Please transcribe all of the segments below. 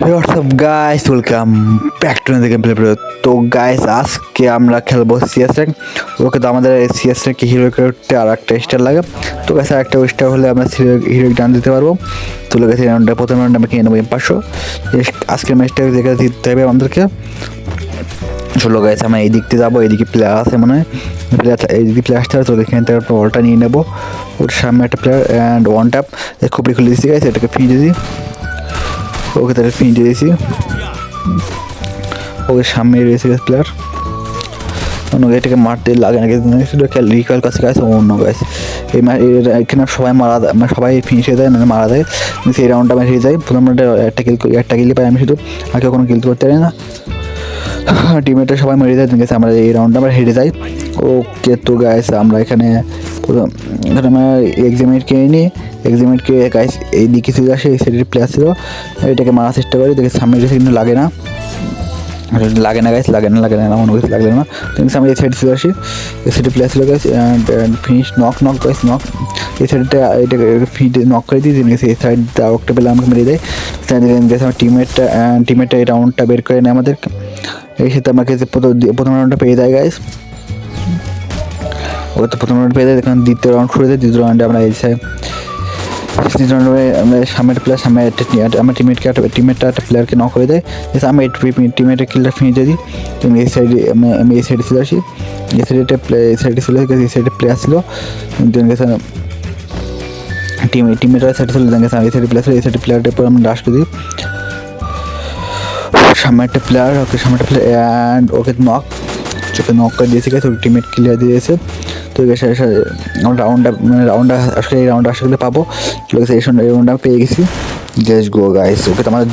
WhatsApp guys, welcome back to the game play video. তো guys, আজকে আমরা খেলবো সিএস র্যাঙ্ক। ওকে, তো আমাদের সিএস র্যাঙ্কে হিরো করতে আর একটা স্টার লাগে। তো গাইস, আর একটা স্টার হলে আমরা হিরো ডান দিতে পারবো। তো গাইস, এই রাউন্ডে প্রথম রাউন্ডে আমরা কিনে নেবো M500। আজকের ম্যাচটা দেখে জিততে হবে আমাদেরকে। চলো গাইস, আমরা এই দিক দিয়ে যাবো। এইদিকে প্লেয়ার আছে মনে হয়, প্লেয়ার এইদিকে প্লেয়ার আসতে হবে। তো এখানে থেকে বলটা নিয়ে নেবো। ওর সামনে একটা প্লেয়ার অ্যান্ড ওয়ান ট্যাপ খুবই খুলে দিচ্ছি গাইস, এটাকে ফিরে দিই। ওকে, তাহলে ফিরে দিয়েছি। ওকে, সামনে রয়েছে প্লেয়ার। অন্য এটাকে মারতে লাগে না, রিকয়েল কাছে গাছ অন্য গাছ। এখানে সবাই মারা দেয়, মানে সবাই ফিনিশ হয়ে যায়, মানে মারা দেয়। সেই রাউন্ডটা আমি হেরে যাই। প্রথম রাউন্ডে একটা কিল পাই আমি শুধু, আগে কোনো কিল করতে পারি না। টিমেটা সবাই মেরে যায়, গেছে আমরা এই রাউন্ডটা আমরা হেরে যাই। ওকে, তো গাইস আমরা এখানে আমরা এক্সামিনেট কিনে নিই। এক্সামিনেটকে গাইস এই দিকে চলে আসে, এই সাইডের প্লেয়ার ছিল, এটাকে মারার চেষ্টা করি। দেখে সামনে কিন্তু লাগে না গাইস, লাগে না মনে করছি লাগলে না। কিন্তু আমি এই সাইড চলে আসি, এই সাইডে প্লেয়ার ছিল guys, finish knock guys, knock. এই সাইডটা এটাকে ফিট নক করে দিই, এই সাইডটা একটা পেলে আমাকে মেরে দেয়। গেছে আমার টিমমেটটা এই রাউন্ডটা বের করে নেয় আমাদের। এই সাথে আমাকে প্রথম রাউন্ডটা পেয়ে দেয় গাইস। ওকে, তো প্রথম রাউন্ড পেয়ে দেয়। দেখুন দ্বিতীয় রাউন্ড শুরু দেয়। দ্বিতীয় রাউন্ডে আমরা এই সাইড আমরা সামনের প্লেয়ার সামনে আমার টিমমেটটা একটা প্লেয়ারকে নক করে দেয়। আমি টিমমেটের কিলটা ফিনিশ দিয়ে দিই। তুমি এই সাইডে আমি এই সাইডে চলে আসি। এই সাইডে চলে গেছে, এই সাইডে প্লেয়ার ছিল গেছে, টিমমেটের সাইডে ছিল গেছে, এই সাইডে প্লেয়ার ছিল, এই সাইডে প্লেয়ারটার পর আমি ডাশ করে দিই। সামনে একটা প্লেয়ার, ওকে সামনে একটা প্লেয়ার অ্যান্ড ওকে চোখে নক করে দিয়েছে গেছে, ওর টিমমেট ক্লিয়ার দিয়েছে। তো রাউন্ডটা আসলে এই রাউন্ডটা আসলে পাবো। এই রাউন্ডটা পেয়ে গেছি। Let's go guys. ওকে, তো আমরা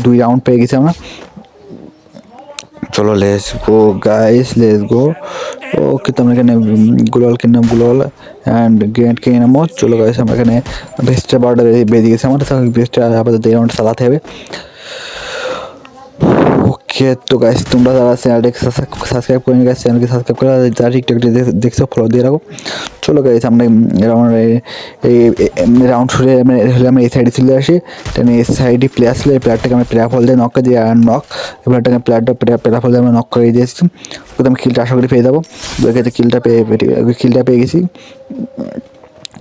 দুই রাউন্ড পেয়ে গেছি আমরা। চলো let's go guys, let's go. Okay, তো আমরা এখানে গুলাল কিনলাম, গুলাল অ্যান্ড গ্রেনেড কিনে নেবো। চলো গাইস, আমরা এখানে ভেস্টের বারোটা বেরিয়ে গেছে আমাদের, ভেস্টটা আপাতত এই রাউন্ড চালাতে হবে। ওকে, তো গাইস তোমরা যারা চ্যানেলটাকে সাবস্ক্রাইব করে গাইস, চ্যানেলকে সাবস্ক্রাইব করে যারা টিকটক দেখছো ফলো দিয়ে রাখো। চলো গাইস, আমরা এই রাউন্ড শুরু হলে আমরা এই সাইডে চলে আসি। তাহলে এই সাইডে প্লেয়ার ছিল, এই প্লেয়ারটাকে আমরা প্লেয়ার ফল দিয়ে নক করে দিই, আর নক প্লেয়ারটাকে প্লেয়ার ফল দিয়ে আমরা নক করে দিয়েছি। ওকে, আমি কিলটা আশা করি পেয়ে যাবো। ওকে, কিলটা পেয়ে গেছি।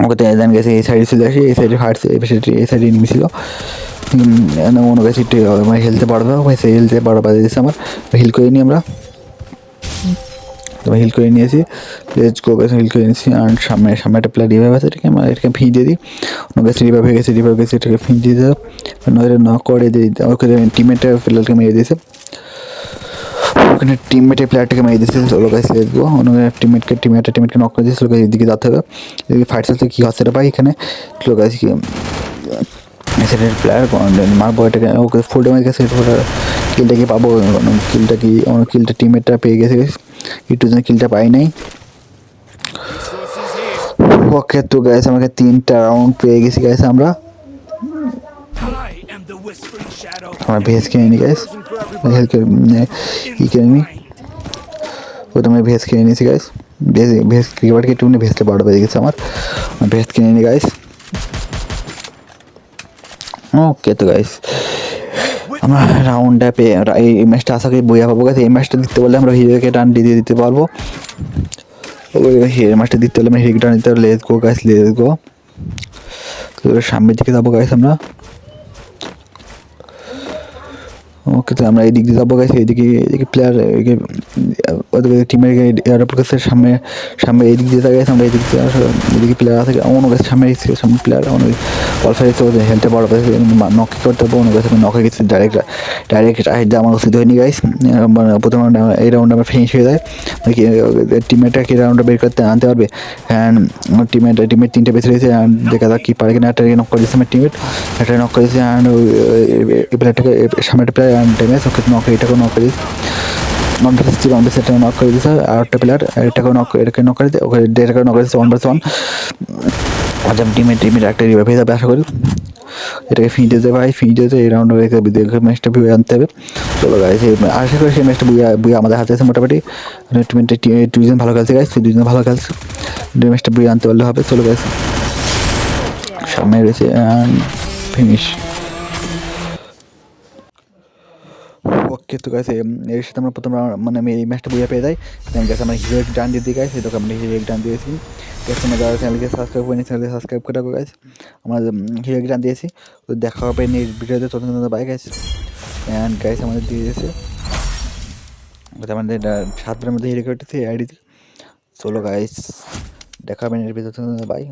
ওকে, দেন গেছে এই সাইডে চলে আসি, এই সাইডে হার্ট, এই সাইডে এনিমি ছিল। মনে করছি একটু আমার হেলতে বাড়বে, সেই হেলতে বাড়া দিয়েছে আমার। হিল করে নিই আমরা, হিল করে নিয়েছি। লেটস গো গাইস, হিল করে নিয়েছি। আর সামনে একটা প্লেয়ার রিভাইভ আছে, এটাকে আমরা এটাকে ফি দিয়ে দিই। গেছে রিভাইভ হয়ে গেছে, এটাকে ফি দিয়ে দিই, নক করে দিই। ওকে, টিমমেটের প্লেয়ারকে মেরে দিয়েছে, ওখানে টিমমেটের প্লেয়ারটাকে মেরে দিয়েছে। চলো গাইস, লেটস গো। টিমমেটকে নক করে দিয়েছে। চলো গাইস, এদিকে যেতে হবে, এদিকে ফাইট চলছে। কী হচ্ছে ভাই এখানে? চলো গাইস, সেটের প্লেয়ার মারবো এটাকে। ওকে, ফুল ড্যামেজ গেছে, কিলটা কি পাবো? কিলটা টিমমেটটা পেয়ে গেছে, একটু জন্য কিলটা পাই নাই। ওকে, তো গাইস আমাকে 3টা রাউন্ড পেয়ে গেছি গাইস। আমরা ভেজ কিনে নিই গাইস, হেল্প ই কিনে নিই। ও তো আমি ভেজ কিনে নিয়েছি গাইস। ভেজ ক্রিকেটকে একটু ভেজটা বারো বেজে গেছে আমার, ভেজ কিনে নিই গাইস। ওকে, তো গাইস আমরা রাউন্ডটা পেয়ে এই ম্যাচটা আশা করি বইয়া পাবো গাইস। এই ম্যাচটা দিতে বললে আমরা হিরোকে টান দিয়ে দিতে পারবো। এই ম্যাচটা দিতে হলে আমরা হিরোকে টান দিতে পারবো। লেটস গো গাইস, লেটস গো। তো সামনের দিকে যাবো গাইস আমরা। ওকে, তো আমরা এই দিক দিয়ে যাবো গাইস। এইদিকে প্লেয়ার ওদিকে টিমের এয়ারপোর্ট কাছে সামনে এই দিক দিয়ে যাই। আমরা এদিকে প্লেয়ার আছে অন্য কাছে, সামনে প্লেয়ার অনেক অলফার হেলতে বড় নক করতে পারবো। অন্য কাছে নক হয়ে গেছে, ডাইরেক্ট আমার উচিত হয়নি গাইস। প্রথম রাউন্ড এই রাউন্ড আমার ফিনিশ হয়ে যায়। টিমমেটটাকে রাউন্ডটা বের করতে আনতে পারবে। অ্যান্ড টিমমেট 3টে বেঁচে রয়েছে, অ্যান্ড দেখা যাক কি পারে কিনা। একটা নক করে দিচ্ছে আমার টিমমেট, একটা নক করেছে। অ্যান্ড এই প্লেয়ারটাকে সামনে একটা প্লেয়ার ড্যামেজ, ওকে এটাকেও নক করে দিচ্ছে। সেটাকে নক করে দিচ্ছে। আর একটা প্লেয়ার এটাকে নক করে দিচ্ছে, ওকে এটাকে নক করে দিচ্ছে 1v1। আচ্ছা, টিমের একটা রিভাইভ হয়ে যাবে আশা করি। এটাকে ফিট দিতে ভাই, ফিট দিতে এই রাউন্ডে ম্যাচটা বুয়ে আনতে হবে। চলো গাইস, আশা করি সেই ম্যাচটা বুয়ে আমাদের হাতে আছে মোটামুটি। দুইজন ভালো খেলছে গাইস, দুইজন ভালো খেলছে, ম্যাচটা বুয়ে আনতে পারলে হবে। চলো গাইস, সামনে রয়েছে অ্যান্ড ফিনিশ। কিন্তু গাইস এর সাথে আমরা প্রথম মানে আমি এই ম্যাচটা বুঝে পেয়ে যাই। দেন গাইস আমরা হিরো এক ডান দিয়ে দিই গাইস, এই দেখো আমরা হিরো এক ডান দিয়েছি। গাইস তোমরা যারা চ্যানেলকে সাবস্ক্রাইব করেনি চ্যানেলকে সাবস্ক্রাইব করে রাখো গাইস। আমরা হিরো এক ডান দিয়েছি, তো দেখা হবে নেক্সট ভিডিওতে। ততক্ষণ বাই গাইস। অ্যান্ড গাইস আমাদের দিয়ে দিয়েছে আমাদের 7 দিনের মধ্যে হিরো কেটেছে আইডিতে। চলো গাইস দেখা হবে নেক্সট ভিডিওতে, বাই।